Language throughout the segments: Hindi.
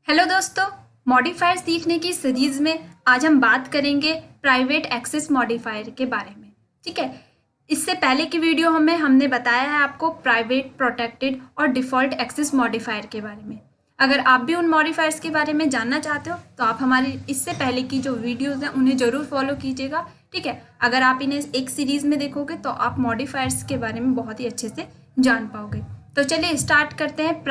हेलो दोस्तों, मॉडिफायर सीखने की सीरीज में आज हम बात करेंगे प्राइवेट एक्सेस मॉडिफायर के बारे में। ठीक है, इससे पहले की वीडियो में हमने बताया है आपको प्राइवेट, प्रोटेक्टेड और डिफ़ॉल्ट एक्सेस मॉडिफायर के बारे में। अगर आप भी उन मॉडिफायर्स के बारे में जानना चाहते हो तो आप हमारी इससे पहले की जो वीडियोज़ हैं उन्हें ज़रूर फॉलो कीजिएगा। ठीक है, अगर आप इन्हें एक सीरीज़ में देखोगे तो आप मॉडिफायर्स के बारे में बहुत ही अच्छे से जान पाओगे। तो चलिए स्टार्ट करते हैं।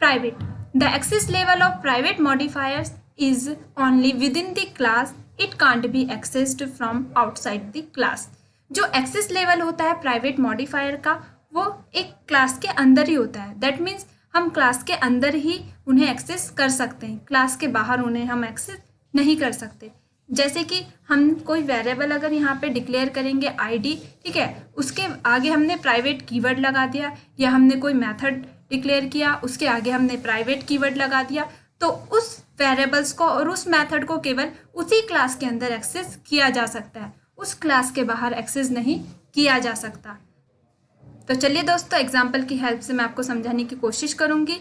Private. The access level of private modifiers is only within the class. It can't be accessed from outside the class. जो एक्सेस लेवल होता है प्राइवेट मॉडिफायर का वो एक क्लास के अंदर ही होता है। दैट मीन्स हम क्लास के अंदर ही उन्हें एक्सेस कर सकते हैं, क्लास के बाहर उन्हें हम एक्सेस नहीं कर सकते। जैसे कि हम कोई वेरिएबल अगर यहाँ पे डिक्लेयर करेंगे आईडी, ठीक है, उसके आगे हमने प्राइवेट कीवर्ड लगा दिया, या हमने कोई मेथड डिक्लेयर किया उसके आगे हमने प्राइवेट कीवर्ड लगा दिया, तो उस वेरिएबल्स को और उस मेथड को केवल उसी क्लास के अंदर एक्सेस किया जा सकता है, उस क्लास के बाहर एक्सेस नहीं किया जा सकता। तो चलिए दोस्तों, एग्जाम्पल की हेल्प से मैं आपको समझाने की कोशिश करूंगी।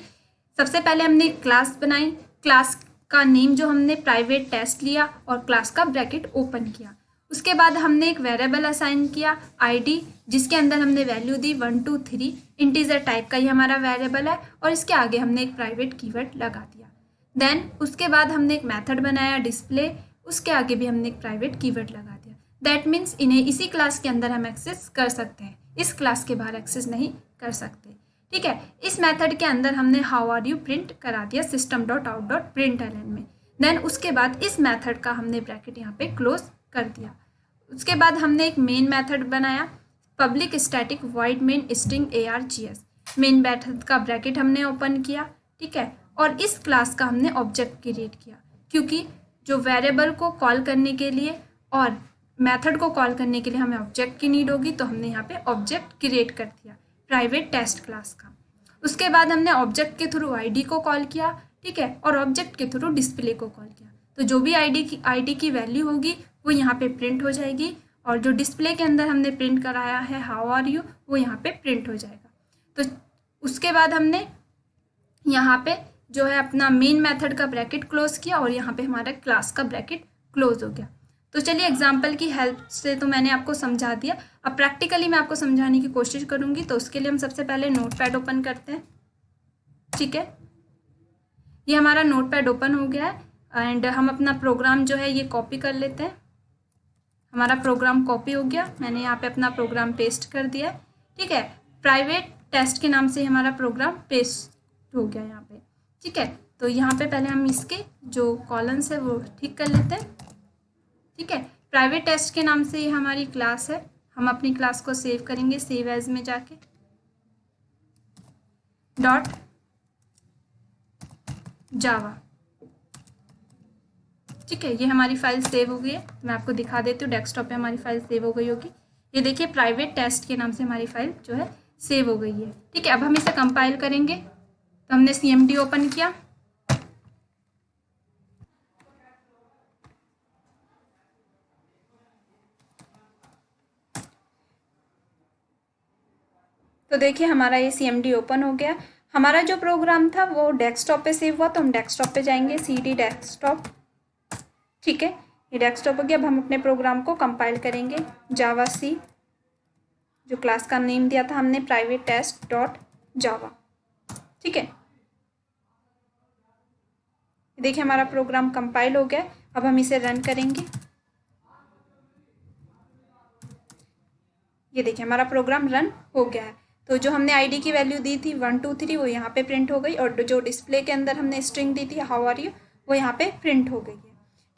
सबसे पहले हमने क्लास बनाई, क्लास का नेम जो हमने प्राइवेट टेस्ट लिया और क्लास का ब्रैकेट ओपन किया। उसके बाद हमने एक वेरिएबल असाइन किया आईडी, जिसके अंदर हमने वैल्यू दी 1 2 3, इंटीजर टाइप का ही हमारा वेरिएबल है, और इसके आगे हमने एक प्राइवेट कीवर्ड लगा दिया। देन उसके बाद हमने एक मेथड बनाया डिस्प्ले, उसके आगे भी हमने एक प्राइवेट कीवर्ड लगा दिया। दैट मीन्स इन्हें इसी क्लास के अंदर हम एक्सेस कर सकते हैं, इस क्लास के बाहर एक्सेस नहीं कर सकते। ठीक है, इस मेथड के अंदर हमने हाउ आर यू प्रिंट करा दिया system.out.println में। देन उसके बाद इस मेथड का हमने ब्रैकेट यहाँ पे क्लोज कर दिया। उसके बाद हमने एक मेन मेथड बनाया public static void main string args। Main method का ब्रैकेट हमने ओपन किया, ठीक है, और इस क्लास का हमने ऑब्जेक्ट क्रिएट किया, क्योंकि जो वेरिएबल को कॉल करने के लिए और मेथड को कॉल करने के लिए हमें ऑब्जेक्ट की नीड होगी, तो हमने यहाँ पे ऑब्जेक्ट क्रिएट कर दिया प्राइवेट टेस्ट क्लास का। उसके बाद हमने ऑब्जेक्ट के थ्रू आईडी को कॉल किया, ठीक है, और ऑब्जेक्ट के थ्रू डिस्प्ले को कॉल किया। तो जो भी आईडी की वैल्यू होगी वो यहाँ पे प्रिंट हो जाएगी, और जो डिस्प्ले के अंदर हमने प्रिंट कराया है हाउ आर यू, वो यहाँ पे प्रिंट हो जाएगा। तो उसके बाद हमने यहाँ पे जो है अपना मेन मेथड का ब्रैकेट क्लोज किया, और यहाँ पे हमारा क्लास का ब्रैकेट क्लोज हो गया। तो चलिए एग्जाम्पल की हेल्प से तो मैंने आपको समझा दिया, अब प्रैक्टिकली मैं आपको समझाने की कोशिश करूंगी। तो उसके लिए हम सबसे पहले नोटपैड ओपन करते हैं। ठीक है, ये हमारा नोटपैड ओपन हो गया है, एंड हम अपना प्रोग्राम जो है ये कॉपी कर लेते हैं। हमारा प्रोग्राम कॉपी हो गया, मैंने यहाँ पे अपना प्रोग्राम पेस्ट कर दिया। ठीक है, प्राइवेट टेस्ट के नाम से हमारा प्रोग्राम पेस्ट हो गया यहाँ पे। ठीक है, तो यहाँ पे पहले हम इसके जो कॉलम्स है वो ठीक कर लेते हैं। ठीक है, प्राइवेट टेस्ट के नाम से ये हमारी क्लास है, हम अपनी क्लास को सेव करेंगे, सेव एज में जाके .java। ठीक है, ये हमारी फाइल सेव हो गई है, मैं आपको दिखा देती हूँ, डेस्कटॉप पे हमारी फाइल सेव हो गई होगी। ये देखिए प्राइवेट टेस्ट के नाम से हमारी फाइल जो है सेव हो गई है। ठीक है, अब हम इसे कंपाइल करेंगे, तो हमने cmd ओपन किया, तो देखिए हमारा ये cmd ओपन हो गया। हमारा जो प्रोग्राम था वो डेस्कटॉप पे सेव हुआ, तो हम डेस्कटॉप पे जाएंगे, cd डेस्कटॉप। ठीक है, ये डेस्कटॉप हो गया। अब हम अपने प्रोग्राम को कंपाइल करेंगे, जावा सी, जो क्लास का नेम दिया था हमने प्राइवेट टेस्ट डॉट जावा। ठीक है, देखिए हमारा प्रोग्राम कंपाइल हो गया। अब हम इसे रन करेंगे, ये देखिए हमारा प्रोग्राम रन हो गया है। तो जो हमने आईडी की वैल्यू दी थी 1 2 3 वो यहाँ पे प्रिंट हो गई, और जो डिस्प्ले के अंदर हमने स्ट्रिंग दी थी हाउ आर यू, वो यहाँ पे प्रिंट हो गई है।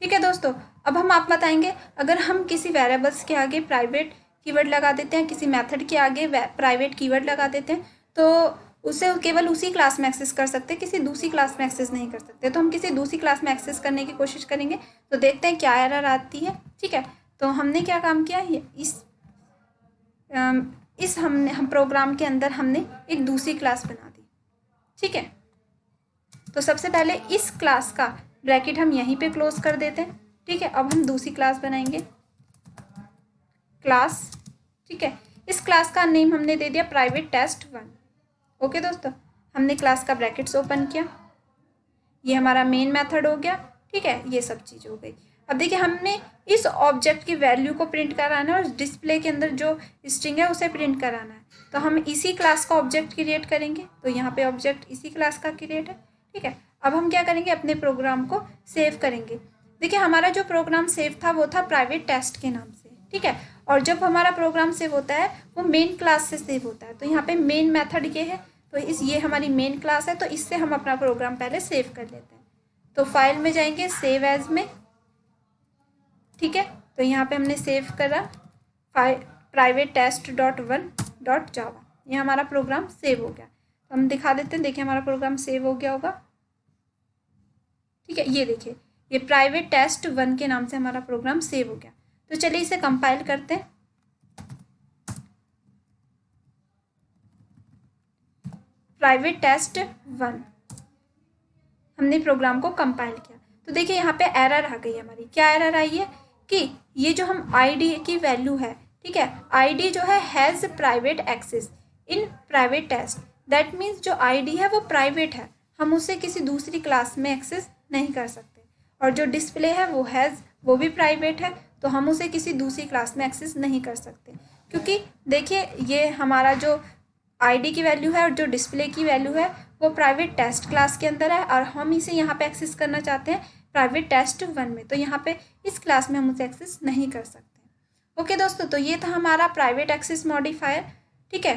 ठीक है दोस्तों, अब हम आप बताएंगे अगर हम किसी वेरिएबल्स के आगे प्राइवेट कीवर्ड लगा देते हैं, किसी मेथड के आगे प्राइवेट कीवर्ड लगा देते हैं, तो उसे केवल उसी क्लास में एक्सेस कर सकते हैं, किसी दूसरी क्लास में एक्सेस नहीं कर सकते। तो हम किसी दूसरी क्लास में एक्सेस करने की कोशिश करेंगे, तो देखते हैं क्या एरर आती है। ठीक है, तो हमने क्या काम किया, हम प्रोग्राम के अंदर हमने एक दूसरी क्लास बना दी। ठीक है, तो सबसे पहले इस क्लास का ब्रैकेट हम यहीं पे क्लोज कर देते हैं। ठीक है, अब हम दूसरी क्लास बनाएंगे, क्लास। ठीक है, इस क्लास का नेम हमने दे दिया प्राइवेट टेस्ट 1। ओके दोस्तों, हमने क्लास का ब्रैकेट्स ओपन किया, ये हमारा मेन मेथड हो गया, ठीक है, ये सब चीज़ हो गई। अब देखिए हमने इस ऑब्जेक्ट की वैल्यू को प्रिंट कराना है और डिस्प्ले के अंदर जो स्ट्रिंग है उसे प्रिंट कराना है, तो हम इसी क्लास का ऑब्जेक्ट क्रिएट करेंगे। तो यहाँ पे ऑब्जेक्ट इसी क्लास का क्रिएट है, ठीक है। अब हम क्या करेंगे, अपने प्रोग्राम को सेव करेंगे। देखिए हमारा जो प्रोग्राम सेव था वो था प्राइवेट टेस्ट के नाम से, ठीक है। और जब हमारा प्रोग्राम सेव होता है वो मेन क्लास से सेव होता है, तो यहाँ पे मेन मेथड ये है, तो ये हमारी मेन क्लास है, तो इससे हम अपना प्रोग्राम पहले सेव कर लेते हैं। तो फाइल में जाएंगे, सेव एज में, ठीक है। तो यहाँ पे हमने सेव करा प्राइवेट टेस्ट .1.java, ये हमारा प्रोग्राम सेव हो गया। तो हम दिखा देते हैं, देखिए हमारा प्रोग्राम सेव हो गया होगा, ठीक है। ये देखिए ये प्राइवेट टेस्ट 1 के नाम से हमारा प्रोग्राम सेव हो गया। तो चलिए इसे कंपाइल करते हैं। प्राइवेट टेस्ट 1 हमने प्रोग्राम को कंपाइल किया, तो देखिए यहाँ पे एरर आ गई हमारी। क्या एरर आई है कि ये जो हम आईडी की वैल्यू है, ठीक है, आईडी जो है has private access in private test, that means जो आईडी है वो प्राइवेट है, हम उसे किसी दूसरी क्लास में एक्सेस नहीं कर सकते। और जो डिस्प्ले है वो हैज़, वो भी प्राइवेट है, तो हम उसे किसी दूसरी क्लास में एक्सेस नहीं कर सकते, क्योंकि देखिए ये हमारा जो आईडी की वैल्यू है और जो डिस्प्ले की वैल्यू है वो प्राइवेट टेस्ट क्लास के अंदर है, और हम इसे यहाँ पे एक्सेस करना चाहते हैं प्राइवेट टेस्ट 1 में, तो यहाँ पे इस क्लास में हम उसे एक्सेस नहीं कर सकते। ओके दोस्तों, तो ये था हमारा प्राइवेट एक्सेस मॉडिफायर, ठीक है।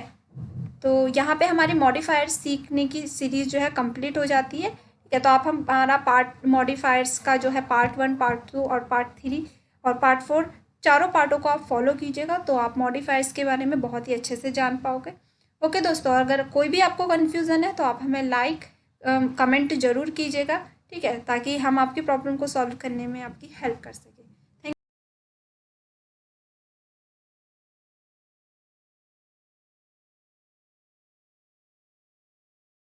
तो यहाँ पे हमारी मॉडिफायर सीखने की सीरीज़ जो है कंप्लीट हो जाती है, ठीक है। तो आप हमारा पार्ट मॉडिफायर्स का जो है पार्ट 1, पार्ट 2 और पार्ट 3 और पार्ट 4 चारों पार्टों को आप फॉलो कीजिएगा, तो आप मॉडिफायर्स के बारे में बहुत ही अच्छे से जान पाओगे। ओके दोस्तों, अगर कोई भी आपको कन्फ्यूज़न है तो आप हमें लाइक कमेंट ज़रूर कीजिएगा, ठीक है, ताकि हम आपकी प्रॉब्लम को सॉल्व करने में आपकी हेल्प कर सकें।